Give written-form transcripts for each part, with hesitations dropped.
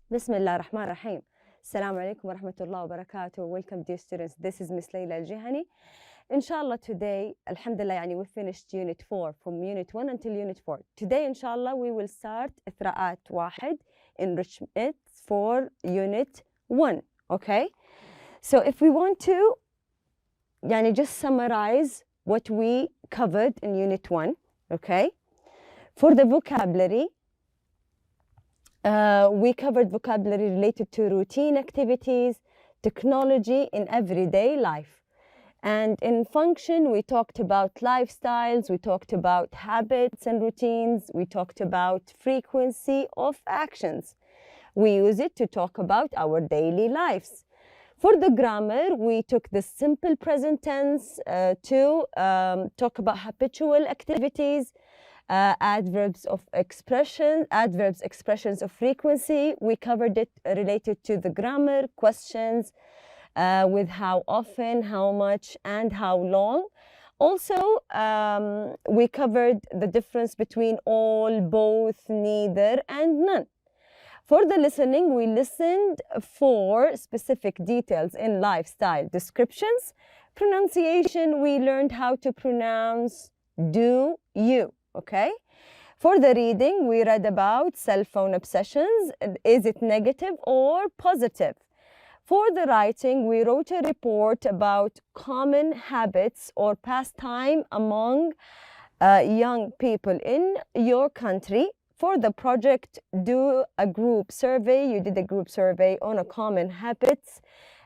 Bismillah ar-Rahman ar-Rahim. Assalamu alaikum wa rahmatullahi wa barakatuh. Welcome, dear students. This is Miss Layla Al-Jihani. Inshallah, today, alhamdulillah, we finished Unit 4, from Unit 1 until Unit 4. Today, inshallah, we will start إثراءات واحد, enrichment for Unit 1, okay? So if we want to just summarize what we covered in Unit 1, okay? For the vocabulary, we covered vocabulary related to routine activities, technology in everyday life. And in function, we talked about lifestyles, we talked about habits and routines, we talked about frequency of actions. We use it to talk about our daily lives. For the grammar, we took the simple present tense to talk about habitual activities, adverbs, expressions of frequency. We covered it related to the grammar, questions with how often, how much, and how long. Also, we covered the difference between all, both, neither, and none. For the listening, we listened for specific details in lifestyle descriptions. Pronunciation, we learned how to pronounce do, you. Okay. For the reading, we read about cell phone obsessions. Is it negative or positive? For the writing, we wrote a report about common habits or pastime among young people in your country. For the project, do a group survey. You did a group survey on a common habits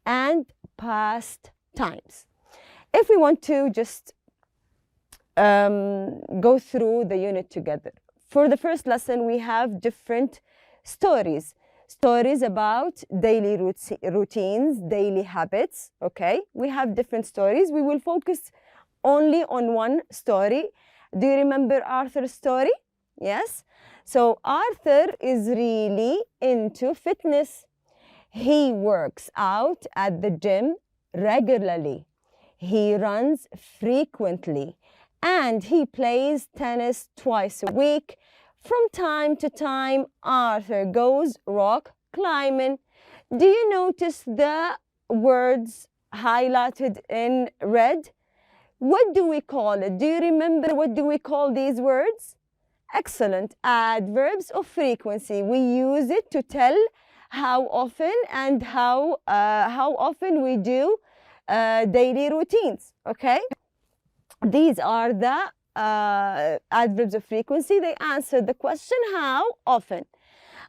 and pastimes. If we want to just go through the unit together. For the first lesson, we have different stories. Stories about daily routines, daily habits, okay? We have different stories. We will focus only on one story. Do you remember Arthur's story? Yes? So Arthur is really into fitness. He works out at the gym regularly. He runs frequently. And he plays tennis twice a week. From time to time, Arthur goes rock climbing. Do you notice the words highlighted in red? What do we call it? Do you remember what do we call these words? Excellent. Adverbs of frequency. We use it to tell how often and how often we do daily routines, okay? These are the adverbs of frequency. They answer the question, how often.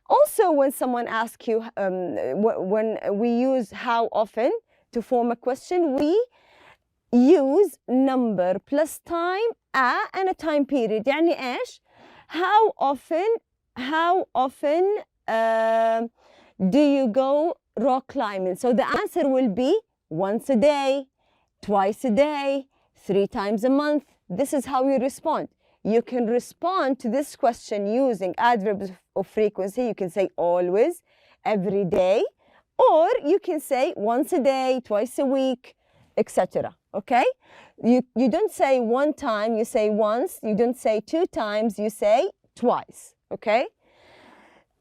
Also, when someone asks you, when we use how often to form a question, we use number plus time, and a time period. يعني إيش? How often do you go rock climbing? So the answer will be once a day, twice a day, 3 times a month. This is how you respond. You can respond to this question using adverbs of frequency. You can say always, every day, or you can say once a day, twice a week, etc. Okay? You don't say one time, you say once. You don't say 2 times, you say twice. Okay?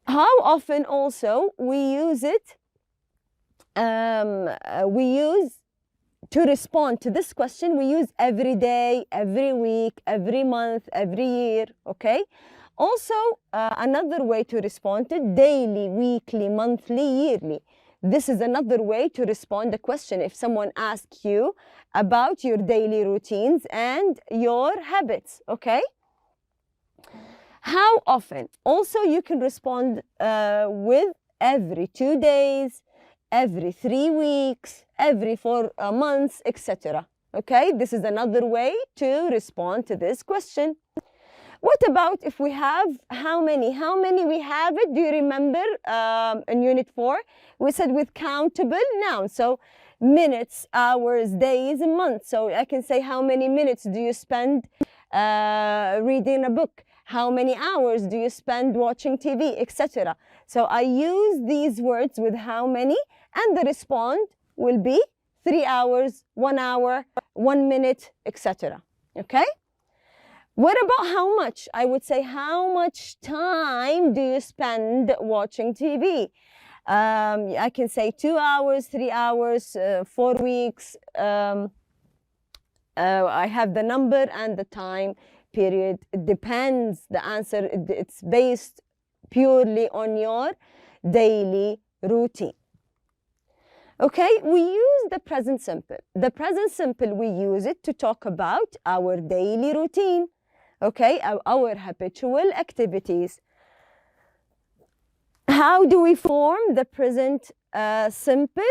How often also we use it? To respond to this question, we use every day, every week, every month, every year, okay? Also, another way to respond to daily, weekly, monthly, yearly. This is another way to respond to the question if someone asks you about your daily routines and your habits, okay? How often? Also, you can respond with every 2 days, every 3 weeks, every 4 months, etc. Okay, this is another way to respond to this question. What about if we have how many? How many we have it? Do you remember in Unit 4? We said with countable nouns. So minutes, hours, days, and months. So I can say how many minutes do you spend reading a book? How many hours do you spend watching TV, etc. So I use these words with how many, and the response will be 3 hours, 1 hour, 1 minute, etc. Okay? What about how much? I would say, how much time do you spend watching TV? I can say 2 hours, 3 hours, 4 weeks. I have the number and the time period. It depends. The answer, it's based purely on your daily routine. Okay, we use the present simple. The present simple, we use it to talk about our daily routine. Okay, our habitual activities. How do we form the present simple?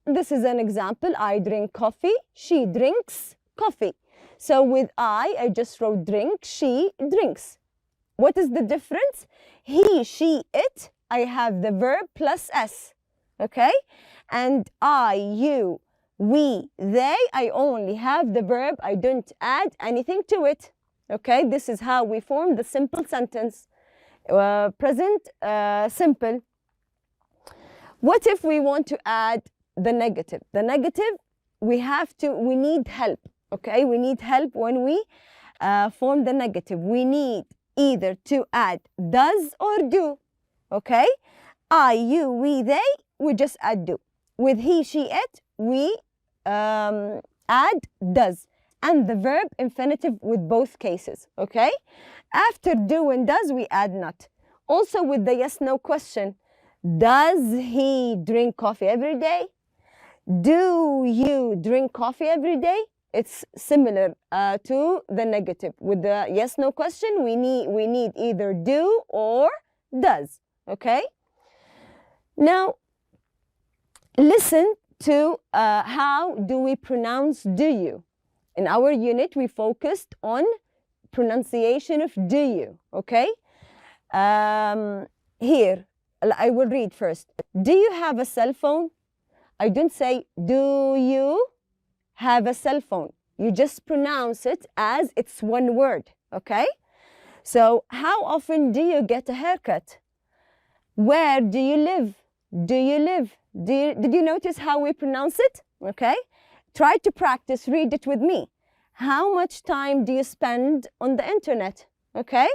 This is an example. I drink coffee. She drinks coffee. So with I just wrote drink. She drinks. What is the difference? He, she, it. I have the verb plus S. Okay? And I, you, we, they. I only have the verb. I don't add anything to it. Okay? This is how we form the simple sentence. Present simple. What if we want to add the negative? The negative, we need help. Okay, we need help when we form the negative. We need either to add does or do. Okay, I, you, we, they, we just add do. With he, she, it, we add does. And the verb infinitive with both cases. Okay, after do and does, we add not. Also with the yes no question, does he drink coffee every day? Do you drink coffee every day? It's similar to the negative. With the yes no question, we need either do or does. Okay, now listen to how do we pronounce do you. In our unit, we focused on pronunciation of do you. Okay, here I will read first. Do you have a cell phone? I don't say do you have a cell phone. You just pronounce it as it's one word. Okay, so how often do you get a haircut? Where do you live? Do you live? Did you notice how we pronounce it? Okay, try to practice. Read it with me. How much time do you spend on the internet? Okay,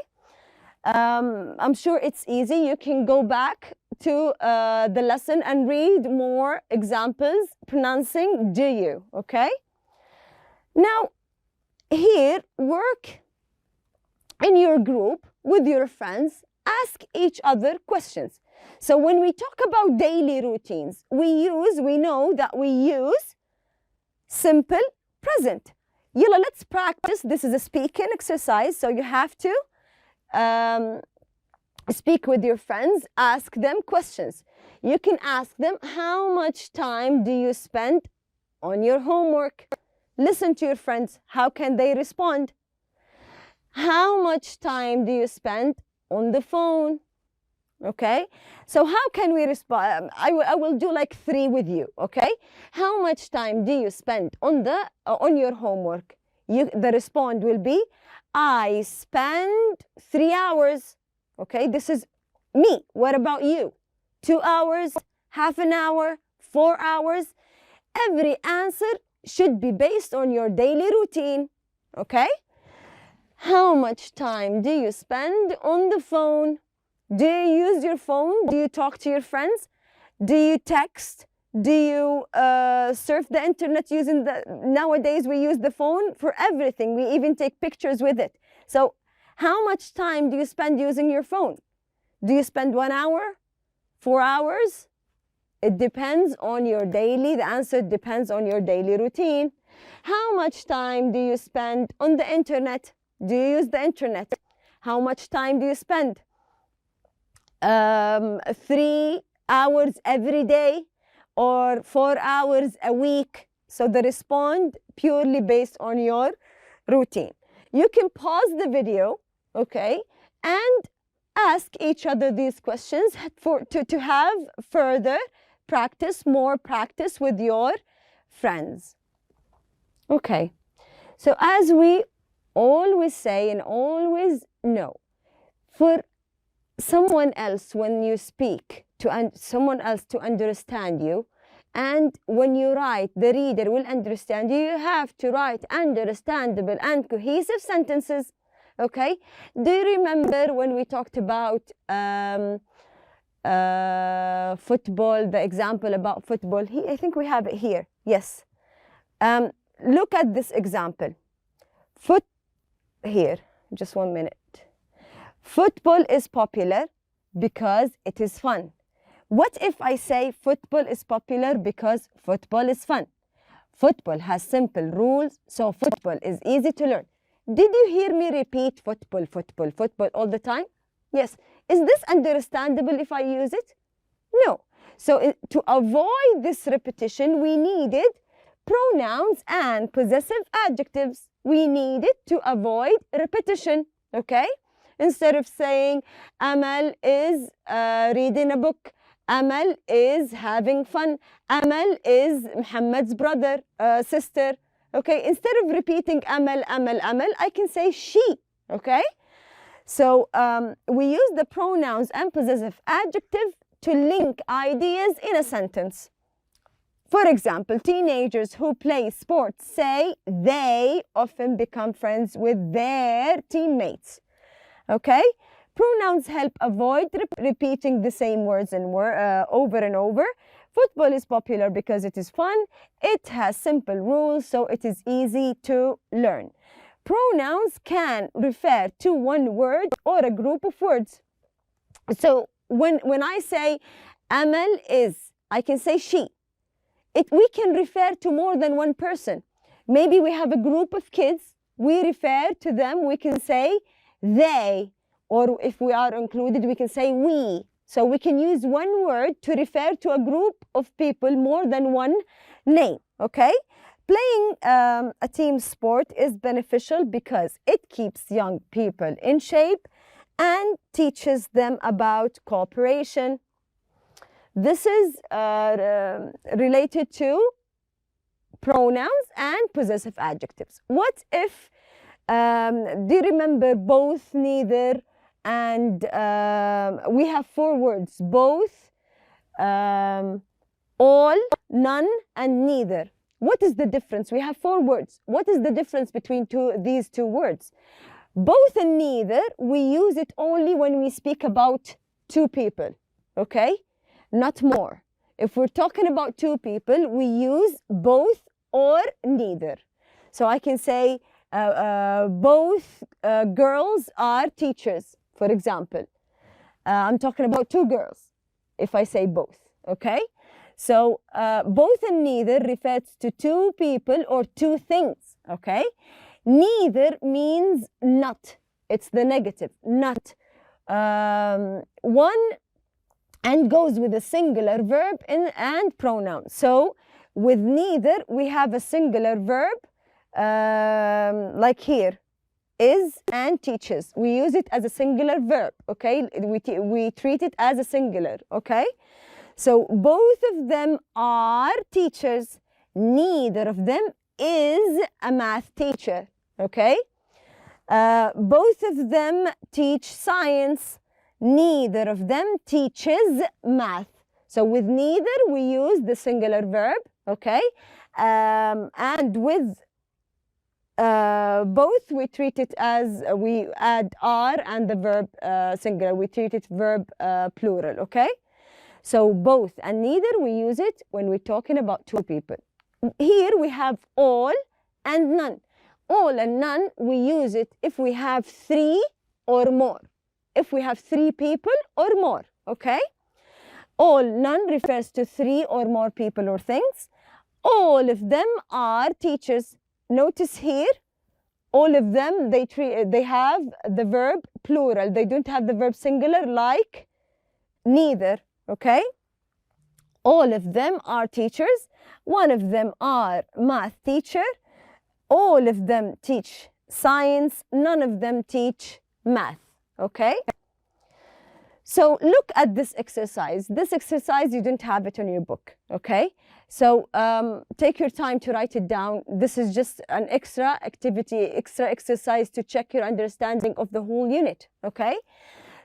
I'm sure it's easy. You can go back to the lesson and read more examples pronouncing do you. Okay, now here, work in your group with your friends. Ask each other questions. So when we talk about daily routines, we know that we use simple present. Yalla, let's practice. This is a speaking exercise, so you have to speak with your friends, ask them questions. You can ask them, how much time do you spend on your homework? Listen to your friends. How can they respond? How much time do you spend on the phone? Okay, so how can we respond? I will do like 3 with you. Okay, how much time do you spend on your homework? The response will be, I spend 3 hours. Okay, this is me. What about you? 2 hours, half an hour, 4 hours. Every answer should be based on your daily routine. Okay, how much time do you spend on the phone? Do you use your phone? Do you talk to your friends? Do you text? Do you surf the internet using nowadays we use the phone for everything. We even take pictures with it. So how much time do you spend using your phone? Do you spend 1 hour? 4 hours? It depends on your daily, the answer depends on your daily routine. How much time do you spend on the internet? Do you use the internet? How much time do you spend? 3 hours every day or 4 hours a week. So they respond purely based on your routine. You can pause the video, okay, and ask each other these questions to have further practice, more practice with your friends. Okay, so as we always say and always know, for someone else, when you speak to someone else to understand you, and when you write, the reader will understand you, you have to write understandable and cohesive sentences. Okay? Do you remember when we talked about football, the example about football? I think we have it here. Yes. Look at this example. Here, just 1 minute. Football is popular because it is fun. What if I say football is popular because football is fun? Football has simple rules, so football is easy to learn. Did you hear me repeat football, football, football all the time? Yes. Is this understandable if I use it? No. So to avoid this repetition, we needed pronouns and possessive adjectives. We needed to avoid repetition, okay? Instead of saying Amal is reading a book, Amal is having fun, Amal is Muhammad's brother, sister, okay? Instead of repeating Amal, Amal, Amal, I can say she, okay? So we use the pronouns and possessive adjective to link ideas in a sentence. For example, teenagers who play sports say they often become friends with their teammates. Okay? Pronouns help avoid repeating the same words over and over. Football is popular because it is fun. It has simple rules, so it is easy to learn. Pronouns can refer to one word or a group of words. So when I say Amal is, I can say she. We can refer to more than one person. Maybe we have a group of kids. We refer to them. We can say they, or if we are included, we can say we. So we can use one word to refer to a group of people more than one name, okay? Playing a team sport is beneficial because it keeps young people in shape and teaches them about cooperation. This is related to pronouns and possessive adjectives. What if, do you remember both, neither, and we have 4 words, both, all, none, and neither. What is the difference? We have 4 words. What is the difference between these two words? Both and neither, we use it only when we speak about 2 people, okay? Not more. If we're talking about 2 people, we use both or neither. So I can say both girls are teachers, for example. I'm talking about 2 girls if I say both, okay? So both and neither refers to 2 people or 2 things, okay? Neither means not. It's the negative, not. One and goes with a singular verb and pronoun. So with neither, we have a singular verb like here, is and teaches. We use it as a singular verb, okay? We treat it as a singular, okay? So both of them are teachers. Neither of them is a math teacher, okay? Both of them teach science. Neither of them teaches math. So with neither, we use the singular verb, okay? And with both, we treat it as, we add are and the verb singular. We treat it verb plural, okay? So both and neither, we use it when we're talking about 2 people. Here we have all and none. All and none, we use it if we have 3 or more. If we have 3 people or more, okay? All, none refers to 3 or more people or things. All of them are teachers. Notice here, all of them, they have the verb plural. They don't have the verb singular like neither, okay? All of them are teachers. One of them are math teacher. All of them teach science. None of them teach math, okay? So look at this exercise. This exercise, you don't have it on your book, okay? So take your time to write it down. This is just an extra activity, extra exercise to check your understanding of the whole unit, okay?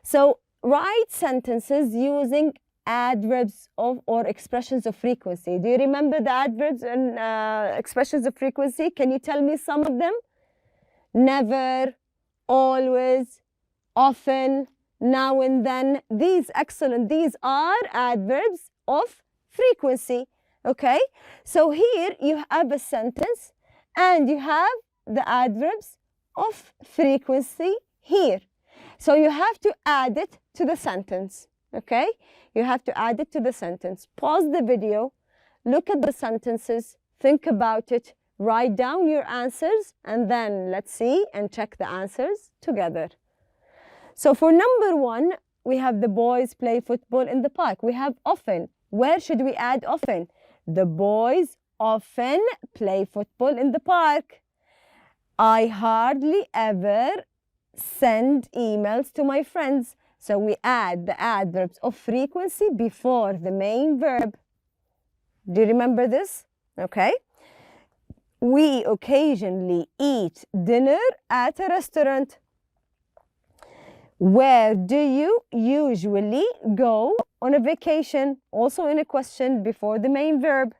So write sentences using adverbs or expressions of frequency. Do you remember the adverbs and expressions of frequency? Can you tell me some of them? Never, always, often, now and then. These excellent, these are adverbs of frequency. Okay, so here you have a sentence and you have the adverbs of frequency here. So you have to add it to the sentence. Okay, you have to add it to the sentence. Pause the video, look at the sentences, think about it, write down your answers, and then let's see and check the answers together. So for number 1, we have the boys play football in the park. We have often. Where should we add often? The boys often play football in the park. I hardly ever send emails to my friends. So we add the adverbs of frequency before the main verb. Do you remember this? Okay. We occasionally eat dinner at a restaurant. Where do you usually go on a vacation? Also in a question before the main verb.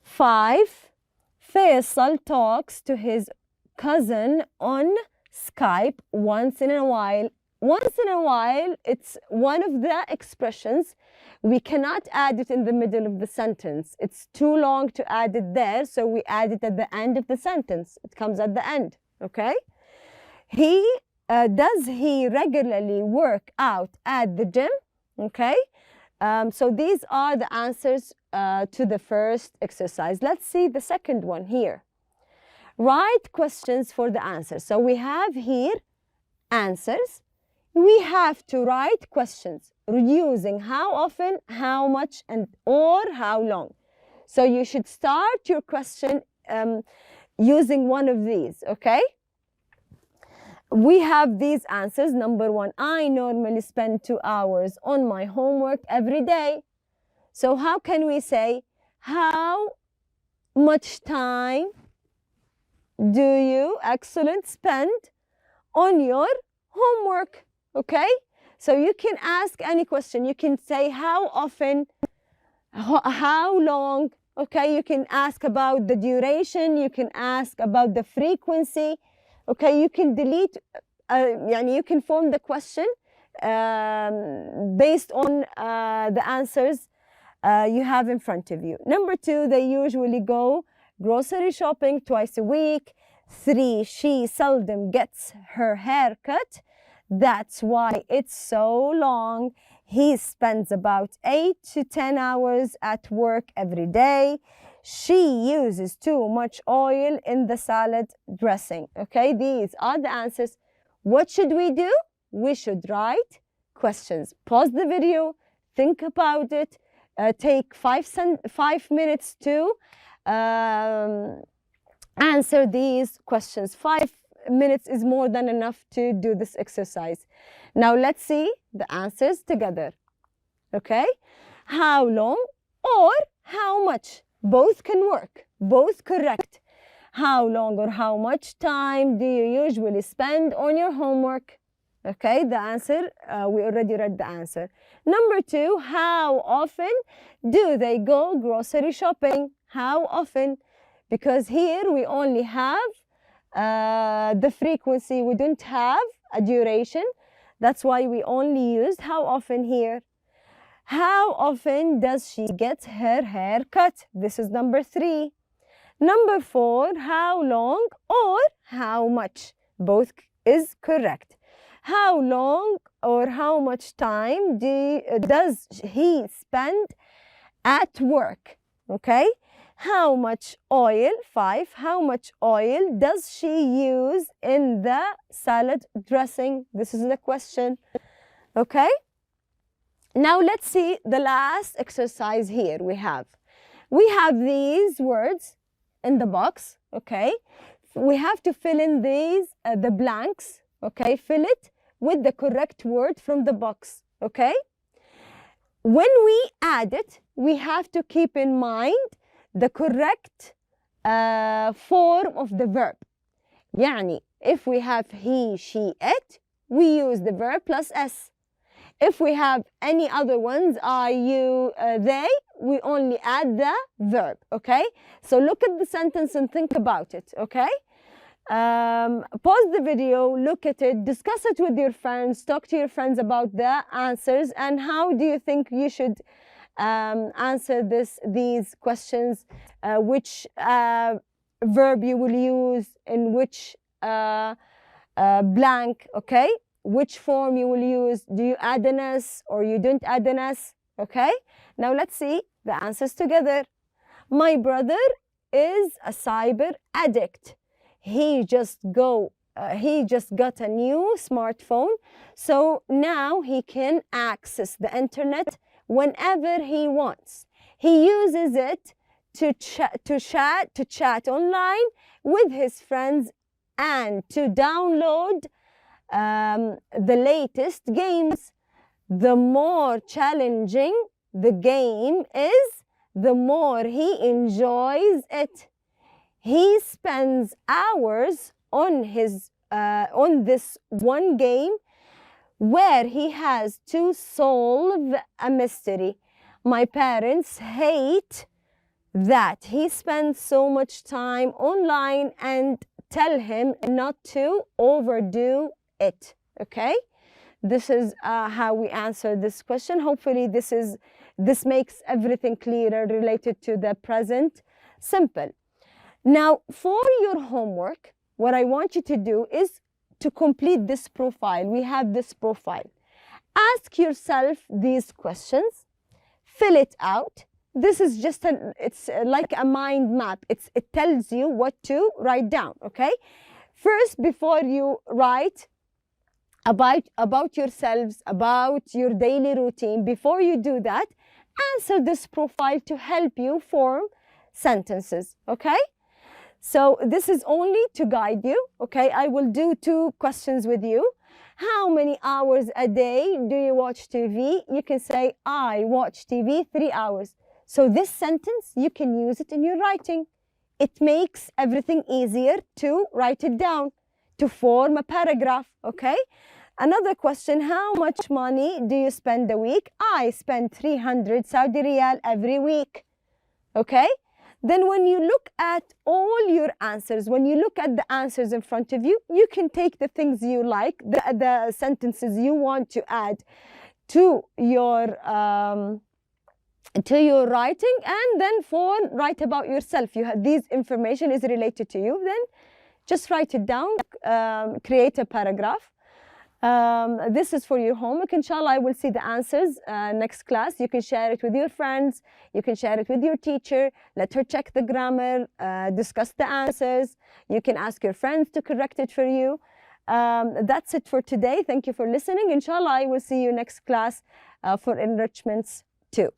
5. Faisal talks to his cousin on Skype once in a while. Once in a while, it's one of the expressions. We cannot add it in the middle of the sentence. It's too long to add it there, so we add it at the end of the sentence. It comes at the end, okay? Does he regularly work out at the gym? Okay, so these are the answers to the first exercise. Let's see the second one here. Write questions for the answers. So we have here answers. We have to write questions using how often, how much, or how long. So you should start your question using one of these, okay? We have these answers. Number 1, I normally spend 2 hours on my homework every day. So how can we say, how much time do you, excellent, spend on your homework? Okay, so you can ask any question. You can say how often, how long. Okay, you can ask about the duration. You can ask about the frequency. Okay, you can delete, you can form the question based on the answers you have in front of you. Number 2, they usually go grocery shopping twice a week. 3, she seldom gets her hair cut. That's why it's so long. He spends about 8 to 10 hours at work every day. She uses too much oil in the salad dressing. Okay, these are the answers. What should we do? We should write questions. Pause the video, think about it, take 5 minutes to answer these questions. 5 minutes is more than enough to do this exercise. Now let's see the answers together. Okay, how long or how much? Both can work, both correct. How long or how much time do you usually spend on your homework? Okay, the answer, we already read the answer. Number 2, how often do they go grocery shopping? How often? Because here we only have the frequency, we don't have a duration. That's why we only used how often here. How often does she get her hair cut? This is number 3. Number 4, how long or how much? Both is correct. How long or how much time does he spend at work? Okay. How much oil? 5. How much oil does she use in the salad dressing? This is the question. Okay. Now let's see the last exercise here. We have these words in the box. Okay. We have to fill in these the blanks. Okay. Fill it with the correct word from the box. Okay. When we add it, we have to keep in mind the correct form of the verb. يعني if we have he, she, it, we use the verb plus s. If we have any other ones, I, you, they, we only add the verb, okay? So look at the sentence and think about it, okay? Pause the video, look at it, discuss it with your friends, talk to your friends about the answers and how do you think you should answer these questions, which verb you will use in which blank, okay? Which form you will use. Do you add an S or you don't add an S, okay? Now let's see the answers together. My brother is a cyber addict. He just got a new smartphone, so now he can access the internet whenever he wants. He uses it to chat online with his friends and to download the latest games. The more challenging the game is, the more he enjoys it. He spends hours on this one game where he has to solve a mystery. My parents hate that he spends so much time online and tell him not to overdo it, okay? This is how we answer this question. Hopefully this makes everything clearer related to the present simple. Now, for your homework, what I want you to do is to complete this profile. We have this profile. Ask yourself these questions, fill it out. This is just it's like a mind map. It tells you what to write down, okay? First, before you write about yourselves, about your daily routine, before you do that, answer this profile to help you form sentences, okay? So this is only to guide you, okay? I will do 2 questions with you. How many hours a day do you watch TV? You can say, I watch TV 3 hours. So this sentence, you can use it in your writing. It makes everything easier to write it down, to form a paragraph, okay? Another question, how much money do you spend a week? I spend 300 Saudi Riyal every week, okay? Then when you look at all your answers, when you look at the answers in front of you, you can take the things you like, the sentences you want to add to your writing, and then write about yourself. You have this information is related to you, then just write it down, create a paragraph. This is for your homework. Inshallah, I will see the answers next class. You can share it with your friends. You can share it with your teacher. Let her check the grammar, discuss the answers. You can ask your friends to correct it for you. That's it for today. Thank you for listening. Inshallah, I will see you next class for enrichments 2.